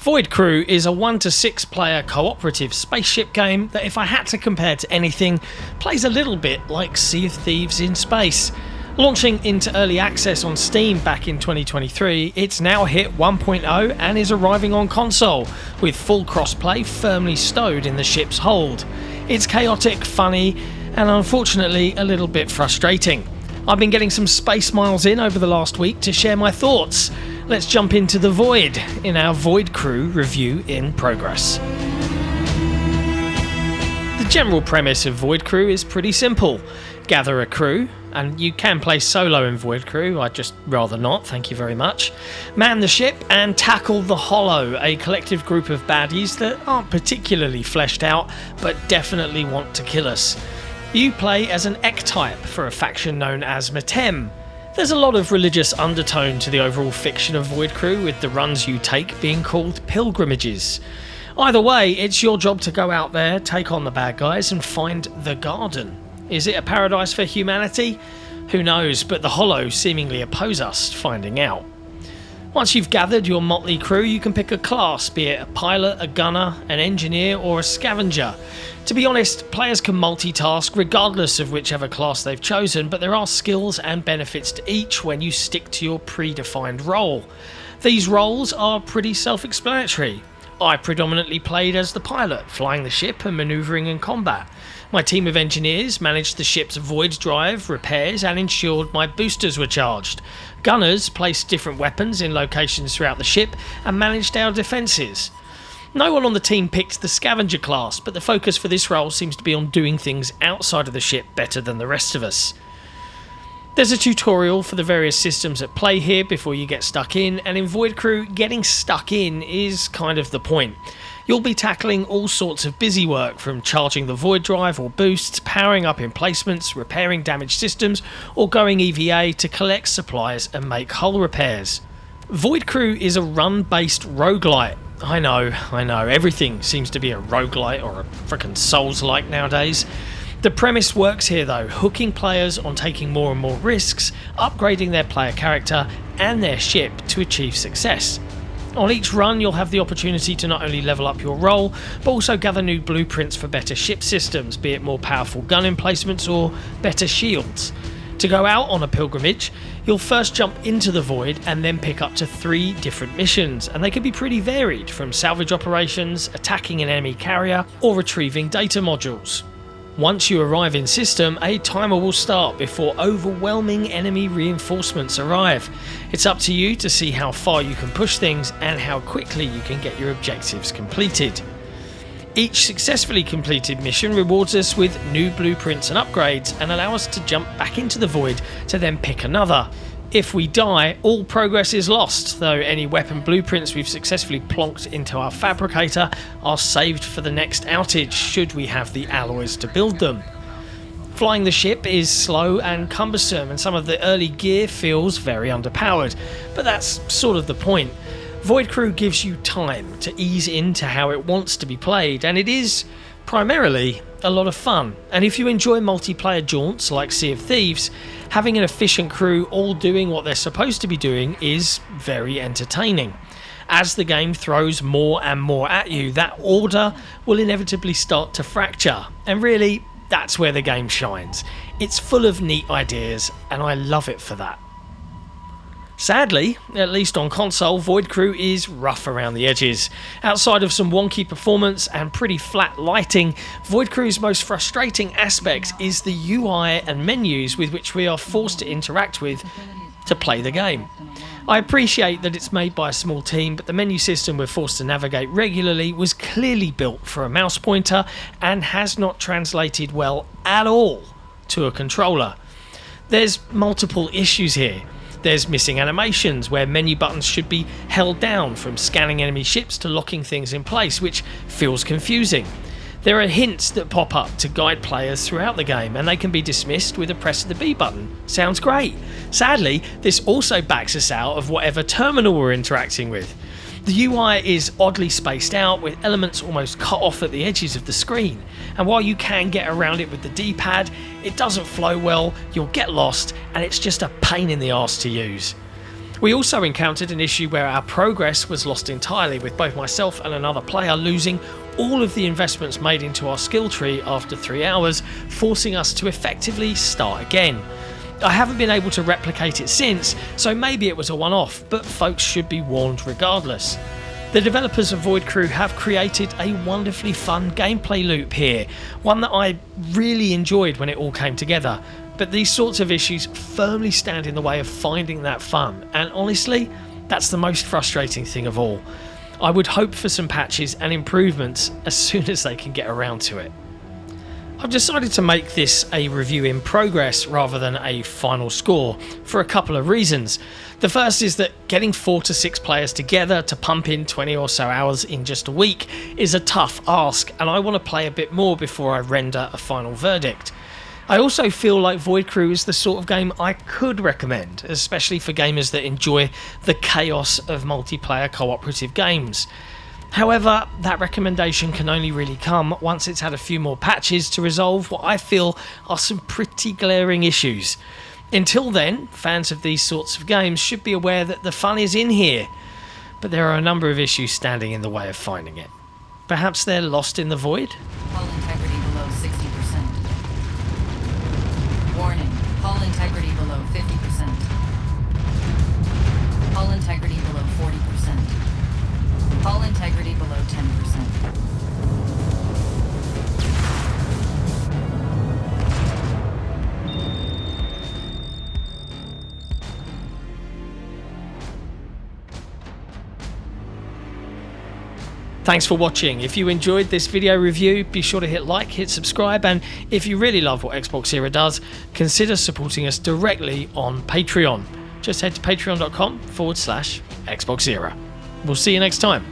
Void Crew is a 1 to 6 player cooperative spaceship game that, if I had to compare to anything, plays a little bit like Sea of Thieves in space. Launching into early access on Steam back in 2023, it's now hit 1.0 and is arriving on console, with full crossplay firmly stowed in the ship's hold. It's chaotic, funny, and unfortunately a little bit frustrating. I've been getting some space miles in over the last week to share my thoughts. Let's jump into the void in our Void Crew review in progress. The general premise of Void Crew is pretty simple. Gather a crew, and you can play solo in Void Crew, I'd just rather not, thank you very much. Man the ship and tackle the Hollow, a collective group of baddies that aren't particularly fleshed out, but definitely want to kill us. You play as an Ek-type for a faction known as Metem. There's a lot of religious undertone to the overall fiction of Void Crew, with the runs you take being called pilgrimages. Either way, it's your job to go out there, take on the bad guys, and find the garden. Is it a paradise for humanity? Who knows, but the Hollow seemingly oppose us finding out. Once you've gathered your motley crew, you can pick a class, be it a pilot, a gunner, an engineer, or a scavenger. To be honest, players can multitask regardless of whichever class they've chosen, but there are skills and benefits to each when you stick to your predefined role. These roles are pretty self-explanatory. I predominantly played as the pilot, flying the ship and manoeuvring in combat. My team of engineers managed the ship's void drive, repairs, and ensured my boosters were charged. Gunners placed different weapons in locations throughout the ship and managed our defences. No one on the team picked the scavenger class, but the focus for this role seems to be on doing things outside of the ship better than the rest of us. There's a tutorial for the various systems at play here before you get stuck in, and in Void Crew, getting stuck in is kind of the point. You'll be tackling all sorts of busy work, from charging the void drive or boosts, powering up emplacements, repairing damaged systems, or going EVA to collect supplies and make hull repairs. Void Crew is a run-based roguelite. I know, everything seems to be a roguelite or a frickin' Souls-like nowadays. The premise works here though, hooking players on taking more and more risks, upgrading their player character and their ship to achieve success. On each run, you'll have the opportunity to not only level up your role, but also gather new blueprints for better ship systems, be it more powerful gun emplacements or better shields. To go out on a pilgrimage, you'll first jump into the void and then pick up to 3 different missions, and they can be pretty varied, from salvage operations, attacking an enemy carrier, or retrieving data modules. Once you arrive in system, a timer will start before overwhelming enemy reinforcements arrive. It's up to you to see how far you can push things and how quickly you can get your objectives completed. Each successfully completed mission rewards us with new blueprints and upgrades and allow us to jump back into the void to then pick another. If we die, all progress is lost, though any weapon blueprints we've successfully plonked into our fabricator are saved for the next outage should we have the alloys to build them. Flying the ship is slow and cumbersome, and some of the early gear feels very underpowered, but that's sort of the point. Void Crew gives you time to ease into how it wants to be played, and it is primarily a lot of fun. And if you enjoy multiplayer jaunts like Sea of Thieves, having an efficient crew all doing what they're supposed to be doing is very entertaining. As the game throws more and more at you, that order will inevitably start to fracture, and really, that's where the game shines. It's full of neat ideas, and I love it for that. Sadly, at least on console, Void Crew is rough around the edges. Outside of some wonky performance and pretty flat lighting, Void Crew's most frustrating aspect is the UI and menus with which we are forced to interact with to play the game. I appreciate that it's made by a small team, but the menu system we're forced to navigate regularly was clearly built for a mouse pointer and has not translated well at all to a controller. There's multiple issues here. There's missing animations where menu buttons should be held down, from scanning enemy ships to locking things in place, which feels confusing. There are hints that pop up to guide players throughout the game, and they can be dismissed with a press of the B button. Sounds great. Sadly, this also backs us out of whatever terminal we're interacting with. The UI is oddly spaced out, with elements almost cut off at the edges of the screen, and while you can get around it with the D-pad, it doesn't flow well, you'll get lost, and it's just a pain in the arse to use. We also encountered an issue where our progress was lost entirely, with both myself and another player losing all of the investments made into our skill tree after 3 hours, forcing us to effectively start again. I haven't been able to replicate it since, so maybe it was a one-off, but folks should be warned regardless. The developers of Void Crew have created a wonderfully fun gameplay loop here, one that I really enjoyed when it all came together, but these sorts of issues firmly stand in the way of finding that fun, and honestly, that's the most frustrating thing of all. I would hope for some patches and improvements as soon as they can get around to it. I've decided to make this a review in progress rather than a final score for a couple of reasons. The first is that getting 4 to 6 players together to pump in 20 or so hours in just a week is a tough ask, and I want to play a bit more before I render a final verdict. I also feel like Void Crew is the sort of game I could recommend, especially for gamers that enjoy the chaos of multiplayer cooperative games. However, that recommendation can only really come once it's had a few more patches to resolve what I feel are some pretty glaring issues. Until then, fans of these sorts of games should be aware that the fun is in here, but there are a number of issues standing in the way of finding it. Perhaps they're lost in the void? Hull integrity below 60%. Warning, hull integrity below 50%. Hull integrity below 40%. Hull integrity below 10%. Thanks for watching. If you enjoyed this video review, be sure to hit like, hit subscribe, and if you really love what XboxEra does, consider supporting us directly on Patreon. Just head to patreon.com/XboxEra. We'll see you next time.